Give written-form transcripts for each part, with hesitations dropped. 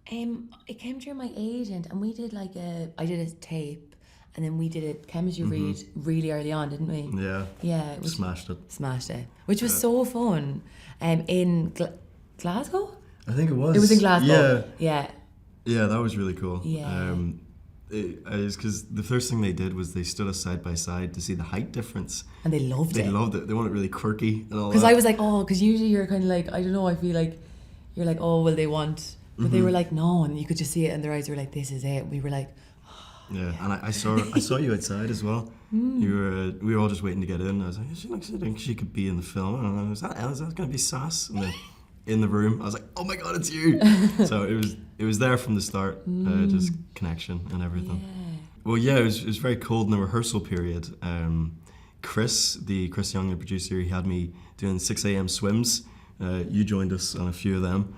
It came through my agent, and we did I did a tape, and then we did a chemistry read really early on, didn't we? Yeah. Yeah, which Smashed it. smashed it, which was so fun. In Glasgow. I think it was. It was in Glasgow. Yeah. Yeah. Yeah, that was really cool. Yeah. It was because the first thing they did was they stood us side by side to see the height difference. And they loved They it. loved it. They wanted it really quirky and all that. Because I was like, oh, because usually you're kind of like, I don't know, I feel like you're like, oh, well, they want, but they were like, no, and you could just see it in their eyes. They were like, this is it. We were like, Yeah, and I saw you outside as well. You were we were all just waiting to get in. I was like, she looks like she could be in the film. I don't know, is that Elle? Is that going to be Sass? And then in the room, I was like, oh my god, it's you. So it was there from the start, just connection and everything. Well, yeah, it was very cold in the rehearsal period. Chris Young, the producer, he had me doing 6 a.m. swims. You joined us on a few of them.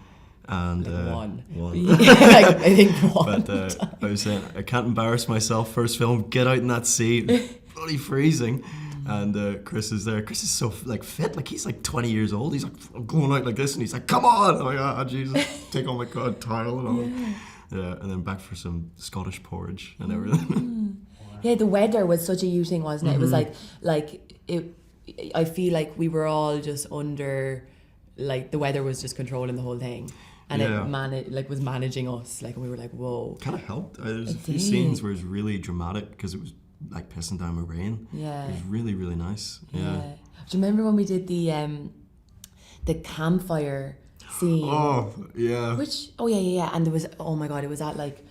And one. I think one. But I was saying, I can't embarrass myself. First film, get out in that sea. It's bloody freezing. And Chris is there. Chris is so fit. Like he's like 20 years old. He's like going out like this, and he's like, "Come on!" I'm like, "Ah, Jesus!" Take all my towel and all. Yeah, and then back for some Scottish porridge and everything. Yeah, the weather was such a you thing, wasn't it? It was like it. I feel like we were all just under, like the weather was just controlling the whole thing, and it was managing us. Like we were like, whoa. Kind of helped. There's a few scenes where it was really dramatic because it was like pissing down with rain. Yeah. It was really, really nice. Yeah. Do you remember when we did the campfire scene? Oh, yeah. Which and there was, oh my god, it was at like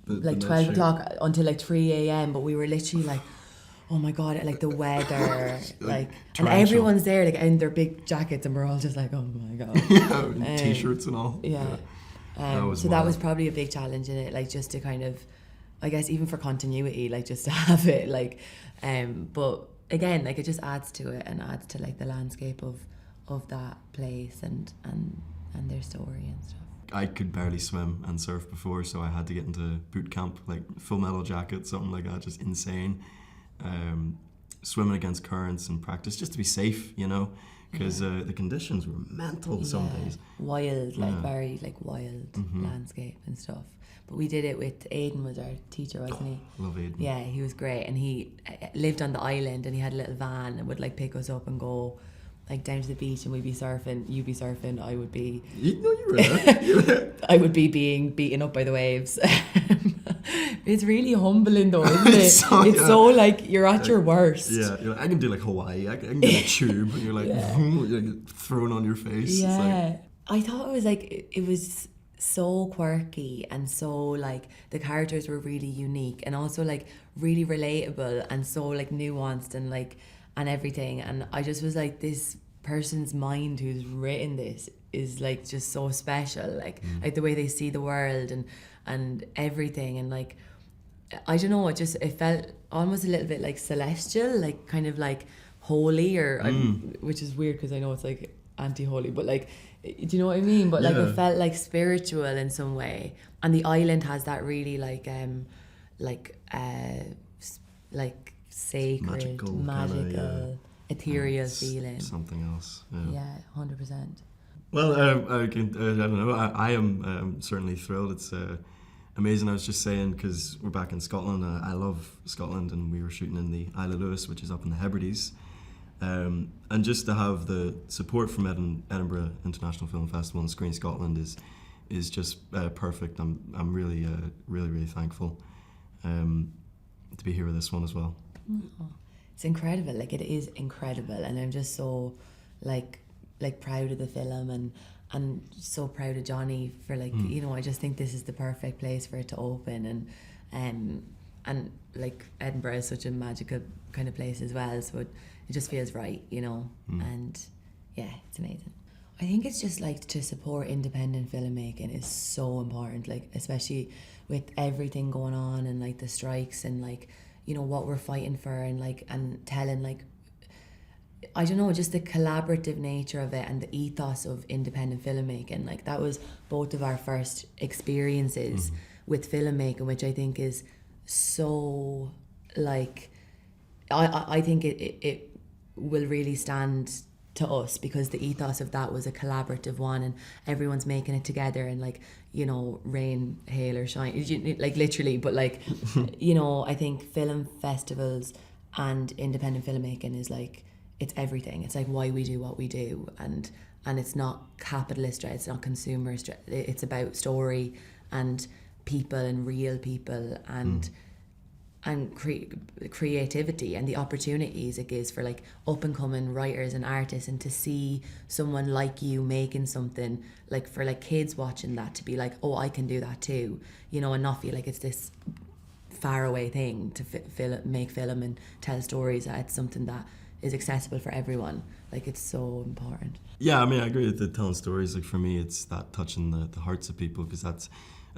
The 12 night o'clock until like 3 a.m. but we were literally like, oh my god, like the weather, like and torrential. everyone's there like in their big jackets, and we're all just like, oh my god. Yeah, t-shirts and all. Yeah. That was So that wild. was probably a big challenge in it, like just to kind of, I guess even for continuity, like just to have it, like, but again, like it just adds to it and adds to like the landscape of that place and their story and stuff. I could barely swim and surf before, so I had to get into boot camp, like Full Metal Jacket, something like that, just insane. Swimming against currents and practice just to be safe, you know, because the conditions were mental some days. Wild, like very like wild landscape and stuff. But we did it with Aidan, was our teacher, wasn't he? Love Aidan. Yeah, he was great, and he lived on the island, and he had a little van and would like pick us up and go like down to the beach, and we'd be surfing, you'd be surfing, I would be You were there. You were there. I would be being beaten up by the waves. It's really humbling though, isn't it? It's So like you're at your worst. Yeah, you're like, I can do like Hawaii, I can get a tube, and you're like, you're like thrown on your face. Yeah. It's like, I thought it was like, it was so quirky, and so like the characters were really unique, and also like really relatable, and so like nuanced, and like and everything, and I just was like, this person's mind who's written this is like just so special, like like the way they see the world and everything, and like I don't know, it felt almost a little bit like celestial, like kind of like holy, or which is weird because I know it's like anti-holy, but like, do you know what I mean? But like it felt like spiritual in some way, and the island has that really like sacred, magical, ethereal feeling. Something else. Yeah, 100%. Well, I don't know. I am certainly thrilled. It's amazing. I was just saying, because we're back in Scotland. I love Scotland, and we were shooting in the Isle of Lewis, which is up in the Hebrides. And just to have the support from Edinburgh International Film Festival and Screen Scotland is just perfect. I'm really really thankful to be here with this one as well. Oh, it's incredible. Like it is incredible, and I'm just so like proud of the film, and so proud of Johnny for like you know, I just think this is the perfect place for it to open, and like Edinburgh is such a magical kind of place as well, so it just feels right, you know. And yeah, it's amazing. I think it's just like to support independent filmmaking is so important, like especially with everything going on, and like the strikes, and like, you know, what we're fighting for, and like, and telling like, I don't know, just the collaborative nature of it and the ethos of independent filmmaking. Like that was both of our first experiences with filmmaking, which I think is so like, I think it will really stand to us, because the ethos of that was a collaborative one, and everyone's making it together, and like, you know, rain, hail or shine, like literally, but like, you know, I think film festivals and independent filmmaking is like, it's everything. It's like why we do what we do, and it's not capitalist, right? It's not consumerist. It's about story and people and real people, and creativity and the opportunities it gives for like up and coming writers and artists, and to see someone like you making something, like for like kids watching that, to be like, oh, I can do that too, you know, and not feel like it's this far away thing to make film and tell stories. It's something that is accessible for everyone. Like, it's so important. Yeah, I mean, I agree with the telling stories. Like, for me, it's that touching the hearts of people, because that's,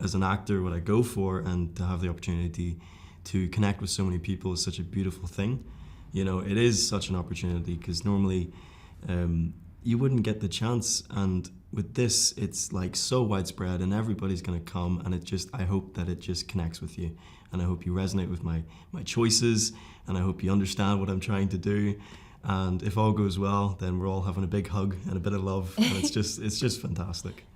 as an actor, what I go for, and to have the opportunity to connect with so many people is such a beautiful thing. You know, it is such an opportunity, because normally you wouldn't get the chance, and with this, it's like so widespread and everybody's going to come, and I hope that it just connects with you, and I hope you resonate with my choices, and I hope you understand what I'm trying to do. And if all goes well, then we're all having a big hug and a bit of love, and it's just fantastic.